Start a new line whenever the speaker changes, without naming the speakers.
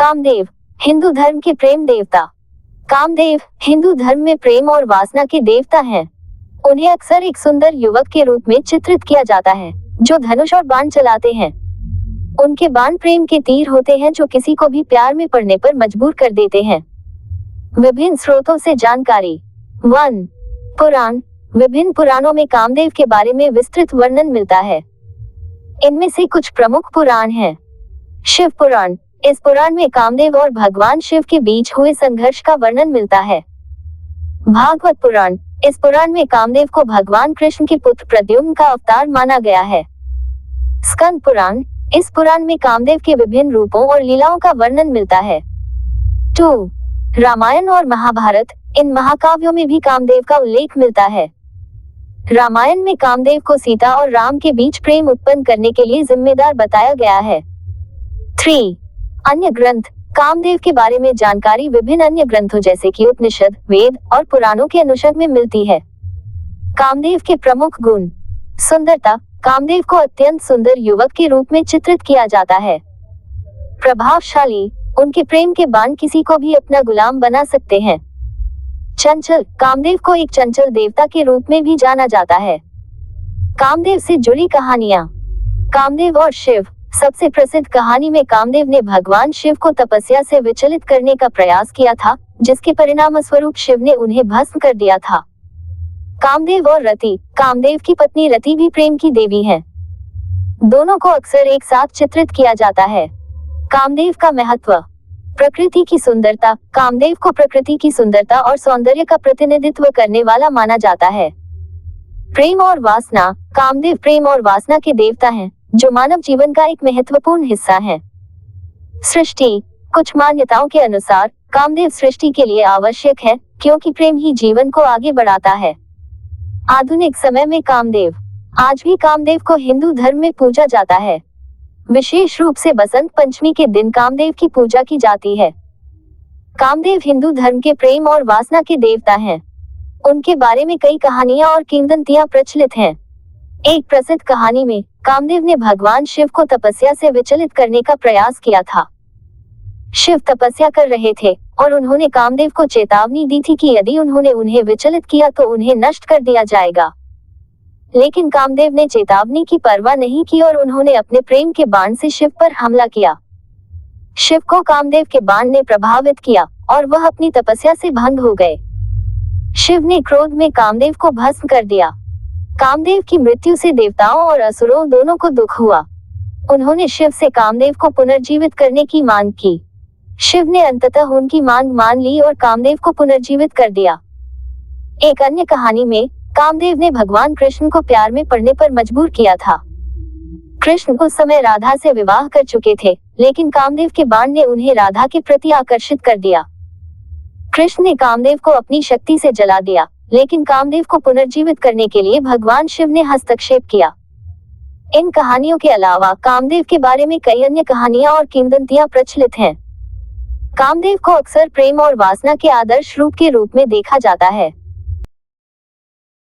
कामदेव, हिंदू धर्म के प्रेम देवता। कामदेव हिंदू धर्म में प्रेम और वासना के देवता हैं। उन्हें अक्सर एक सुंदर युवक के रूप में चित्रित किया जाता है जो धनुष और बाण चलाते हैं। उनके बाण प्रेम के तीर होते हैं जो किसी को भी प्यार में पड़ने पर मजबूर कर देते हैं। विभिन्न स्रोतों से जानकारी। 1. पुराण। विभिन्न पुराणों में कामदेव के बारे में विस्तृत वर्णन मिलता है। इनमें से कुछ प्रमुख पुराण हैं। शिव पुराण। इस पुराण में कामदेव और भगवान शिव के बीच हुए संघर्ष का वर्णन मिलता है। भागवत पुराण। इस पुराण में कामदेव को भगवान कृष्ण के पुत्र प्रद्युम्न का अवतार माना गया है। स्कंद पुराण। इस पुराण में कामदेव के विभिन्न रूपों और लीलाओं का वर्णन मिलता है। 2. रामायण और महाभारत। इन महाकाव्यों में भी कामदेव का उल्लेख मिलता है। रामायण में कामदेव को सीता और राम के बीच प्रेम उत्पन्न करने के लिए जिम्मेदार बताया गया है। 3. अन्य ग्रंथ। कामदेव के बारे में जानकारी विभिन्न अन्य ग्रंथों जैसे कि उपनिषद, वेद और पुराणों के अनुषंग में मिलती है। कामदेव के प्रमुख गुण। सुंदरता। कामदेव को अत्यंत सुंदर युवक के रूप में चित्रित किया जाता है। प्रभावशाली। उनके प्रेम के बाण किसी को भी अपना गुलाम बना सकते हैं। चंचल। कामदेव को एक चंचल देवता के रूप में भी जाना जाता है। कामदेव से जुड़ी कहानियां। कामदेव और शिव। सबसे प्रसिद्ध कहानी में कामदेव ने भगवान शिव को तपस्या से विचलित करने का प्रयास किया था, जिसके परिणाम स्वरूप शिव ने उन्हें भस्म कर दिया था। कामदेव और रति। कामदेव की पत्नी रति भी प्रेम की देवी है। दोनों को अक्सर एक साथ चित्रित किया जाता है। कामदेव का महत्व। प्रकृति की सुंदरता। कामदेव को प्रकृति की सुंदरता और सौंदर्य का प्रतिनिधित्व करने वाला माना जाता है। प्रेम और वासना। कामदेव प्रेम और वासना के देवता हैं, जो मानव जीवन का एक महत्वपूर्ण हिस्सा है। सृष्टि। कुछ मान्यताओं के अनुसार कामदेव सृष्टि के लिए आवश्यक है, क्योंकि प्रेम ही जीवन को आगे बढ़ाता है। आधुनिक समय में कामदेव। आज भी कामदेव को हिंदू धर्म में पूजा जाता है। विशेष रूप से बसंत पंचमी के दिन कामदेव की पूजा की जाती है। कामदेव हिंदू धर्म के प्रेम और वासना के देवता हैं। उनके बारे में कई कहानियां और किंवदंतियां प्रचलित हैं। एक प्रसिद्ध कहानी में कामदेव ने भगवान शिव को तपस्या से विचलित करने का प्रयास किया था। शिव तपस्या कर रहे थे और उन्होंने कामदेव को चेतावनी दी थी कि यदि उन्होंने उन्हें विचलित किया तो उन्हें नष्ट कर दिया जाएगा। लेकिन कामदेव ने चेतावनी की परवाह नहीं की और उन्होंने अपने प्रेम के बाण से शिव पर हमला किया। शिव को कामदेव के बाण ने प्रभावित किया और वह अपनी तपस्या से भंग हो गए। शिव ने क्रोध में कामदेव को भस्म कर दिया। कामदेव की मृत्यु से देवताओं और असुरों दोनों को दुख हुआ। उन्होंने शिव से कामदेव को पुनर्जीवित करने की मांग की। शिव ने अंततः उनकी मांग मान ली और कामदेव को पुनर्जीवित कर दिया। एक अन्य कहानी में कामदेव ने भगवान कृष्ण को प्यार में पड़ने पर मजबूर किया था। कृष्ण उस समय राधा से विवाह कर चुके थे, लेकिन कामदेव के बाण ने उन्हें राधा के प्रति आकर्षित कर दिया। कृष्ण ने कामदेव को अपनी शक्ति से जला दिया, लेकिन कामदेव को पुनर्जीवित करने के लिए भगवान शिव ने हस्तक्षेप किया। इन कहानियों के अलावा कामदेव के बारे में कई अन्य कहानियां और किंवदंतियां प्रचलित हैं। कामदेव को अक्सर प्रेम और वासना के आदर्श रूप के रूप में देखा जाता है।